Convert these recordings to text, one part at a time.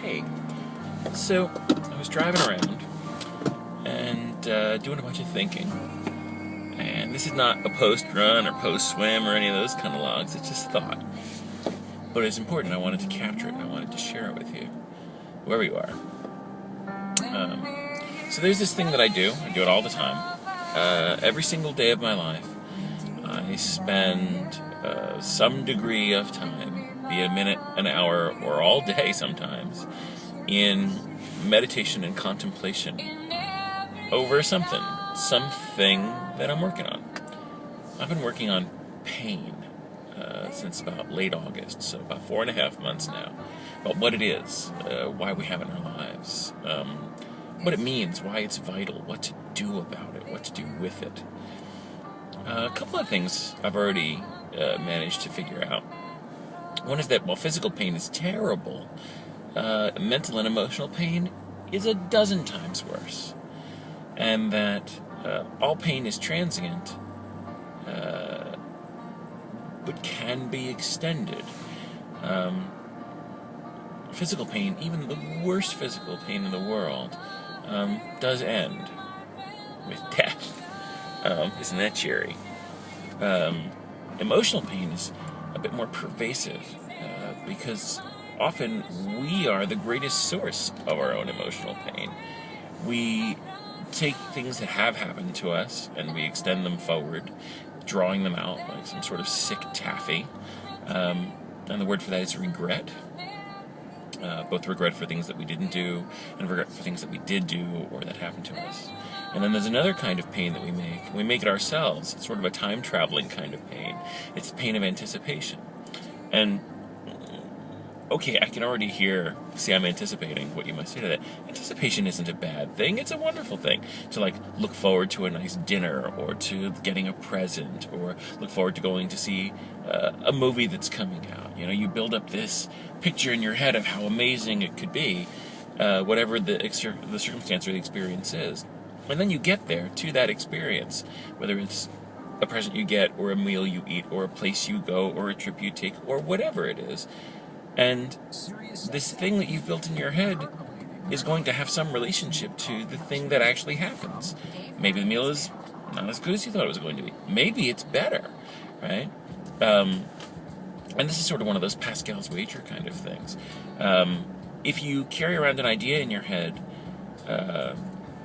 Hey, so I was driving around and doing a bunch of thinking, and this is not a post-run or post-swim or any of those kind of logs, it's just thought. But it's important, I wanted to capture it, and I wanted to share it with you, wherever you are. So there's this thing that I do it all the time. Every single day of my life, I spend some degree of time, be it a minute, an hour, or all day sometimes, in meditation and contemplation over something that I'm working on. I've been working on pain since about late August, so about 4.5 months now, about what it is, why we have it in our lives, what it means, why it's vital, what to do about it, what to do with it. A couple of things I've already managed to figure out. One is that while physical pain is terrible, mental and emotional pain is a dozen times worse. And that all pain is transient, but can be extended. Physical pain, even the worst physical pain in the world, does end with death. Isn't that cheery? Emotional pain is a bit more pervasive because often we are the greatest source of our own emotional pain. We take things that have happened to us and we extend them forward, drawing them out like some sort of sick taffy. And the word for that is regret. Both regret for things that we didn't do and regret for things that we did do or that happened to us. And then there's another kind of pain that we make. We make it ourselves. It's sort of a time-traveling kind of pain. It's the pain of anticipation. And, okay, I can already see I'm anticipating what you might say to that. Anticipation isn't a bad thing. It's a wonderful thing to, look forward to a nice dinner or to getting a present or look forward to going to see a movie that's coming out. You know, you build up this picture in your head of how amazing it could be, whatever the circumstance or the experience is. And then you get there to that experience, whether it's a present you get or a meal you eat or a place you go or a trip you take or whatever it is. And this thing that you've built in your head is going to have some relationship to the thing that actually happens. Maybe the meal is not as good as you thought it was going to be. Maybe it's better, right? And this is sort of one of those Pascal's wager kind of things. If you carry around an idea in your head,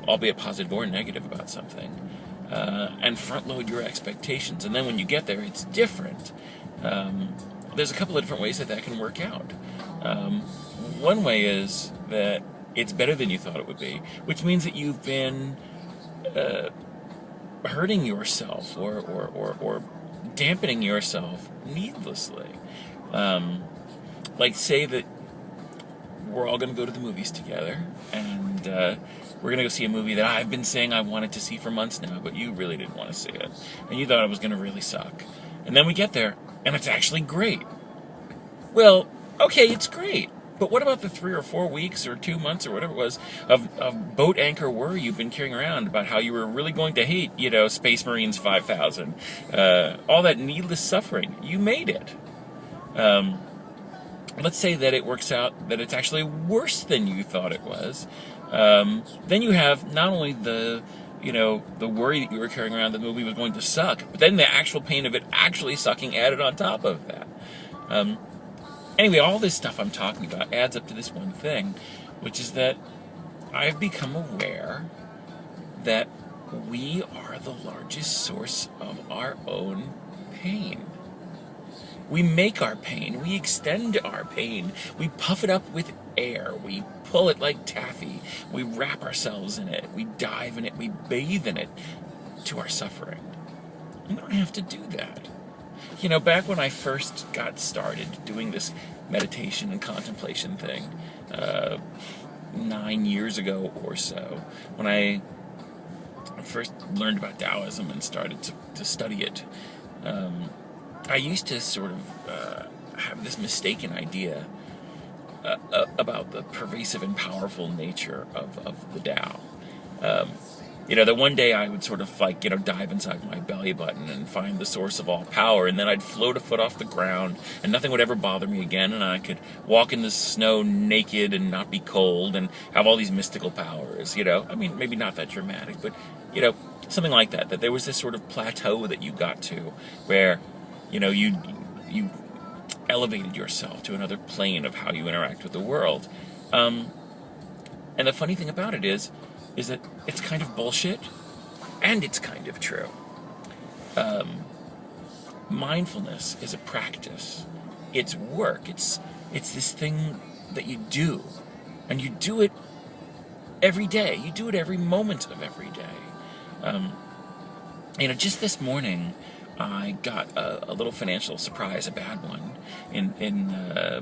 albeit positive or negative about something, and front load your expectations, and then when you get there, it's different. There's a couple of different ways that can work out. One way is that it's better than you thought it would be, which means that you've been hurting yourself or dampening yourself needlessly. Say that we're all going to go to the movies together, and we're going to go see a movie that I've been saying I wanted to see for months now, but you really didn't want to see it, and you thought it was going to really suck. And then we get there, and it's actually great. Well, okay, it's great, but what about the 3 or 4 weeks or 2 months or whatever it was of boat anchor worry you've been carrying around about how you were really going to hate, Space Marines 5000, all that needless suffering? You made it. Let's say that it works out that it's actually worse than you thought it was. Then you have not only the worry that you were carrying around that the movie was going to suck, but then the actual pain of it actually sucking added on top of that. Anyway, all this stuff I'm talking about adds up to this one thing, which is that I've become aware that we are the largest source of our own pain. We make our pain, we extend our pain, we puff it up with air, we pull it like taffy, we wrap ourselves in it, we dive in it, we bathe in it to our suffering. And we don't have to do that. Back when I first got started doing this meditation and contemplation thing, 9 years ago or so, when I first learned about Taoism and started to study it, I used to sort of have this mistaken idea about the pervasive and powerful nature of the Tao. The one day I would sort of dive inside my belly button and find the source of all power, and then I'd float a foot off the ground, and nothing would ever bother me again, and I could walk in the snow naked and not be cold, and have all these mystical powers, I mean, maybe not that dramatic, but, something like that there was this sort of plateau that you got to, where, you elevated yourself to another plane of how you interact with the world. And the funny thing about it is that it's kind of bullshit, and it's kind of true. Mindfulness is a practice. It's work. It's this thing that you do, and you do it every day. You do it every moment of every day. Just this morning, I got a little financial surprise, a bad one, in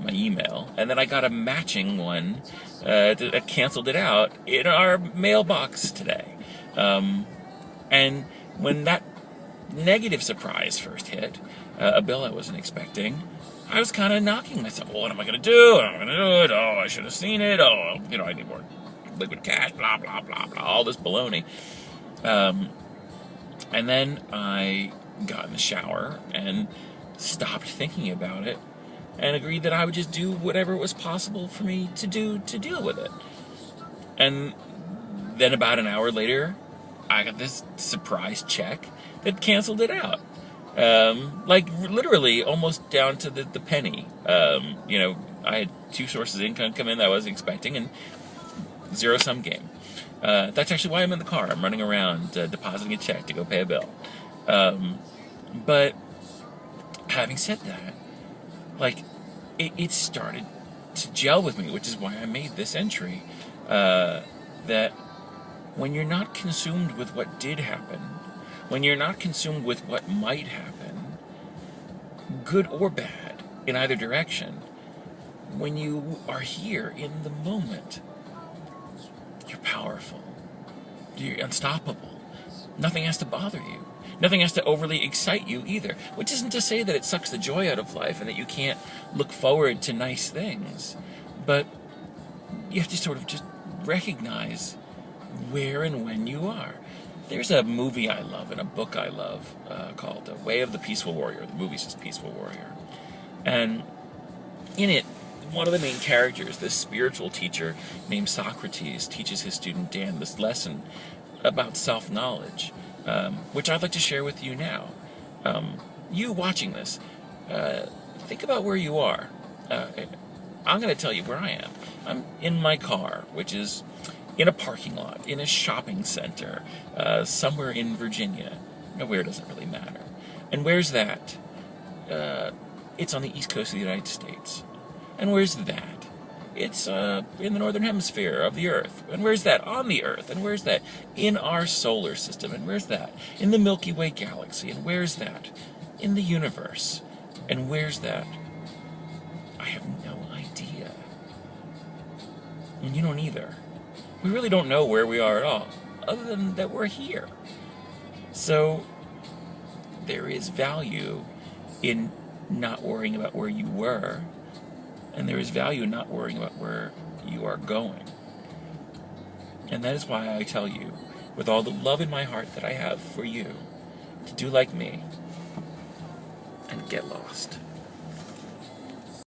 my email, and then I got a matching one that canceled it out in our mailbox today. And when that negative surprise first hit, a bill I wasn't expecting, I was kind of knocking myself. Well, what am I going to do? I'm going to do it. Oh, I should have seen it. Oh, I need more liquid cash, blah, blah, blah, blah, all this baloney. And then I got in the shower and stopped thinking about it and agreed that I would just do whatever was possible for me to do to deal with it. And then about an hour later, I got this surprise check that canceled it out. Literally almost down to the penny. I had two sources of income come in that I wasn't expecting, and zero-sum game. That's actually why I'm in the car. I'm running around depositing a check to go pay a bill. But having said that, it started to gel with me, which is why I made this entry, that when you're not consumed with what did happen, when you're not consumed with what might happen, good or bad, in either direction, when you are here in the moment, you're powerful. You're unstoppable. Nothing has to bother you. Nothing has to overly excite you either. Which isn't to say that it sucks the joy out of life and that you can't look forward to nice things. But you have to sort of just recognize where and when you are. There's a movie I love and a book I love called Way of the Peaceful Warrior. The movie's just Peaceful Warrior. And in it, one of the main characters, this spiritual teacher named Socrates, teaches his student Dan this lesson about self-knowledge, which I'd like to share with you now. You watching this, think about where you are. I'm going to tell you where I am. I'm in my car, which is in a parking lot, in a shopping center, somewhere in Virginia. Where doesn't really matter. And where's that? It's on the east coast of the United States. And where's that? It's in the northern hemisphere of the Earth. And where's that? On the Earth. And where's that? In our solar system. And where's that? In the Milky Way galaxy. And where's that? In the universe. And where's that? I have no idea. And you don't either. We really don't know where we are at all, other than that we're here. So there is value in not worrying about where you were, and there is value in not worrying about where you are going. And that is why I tell you, with all the love in my heart that I have for you, to do like me and get lost.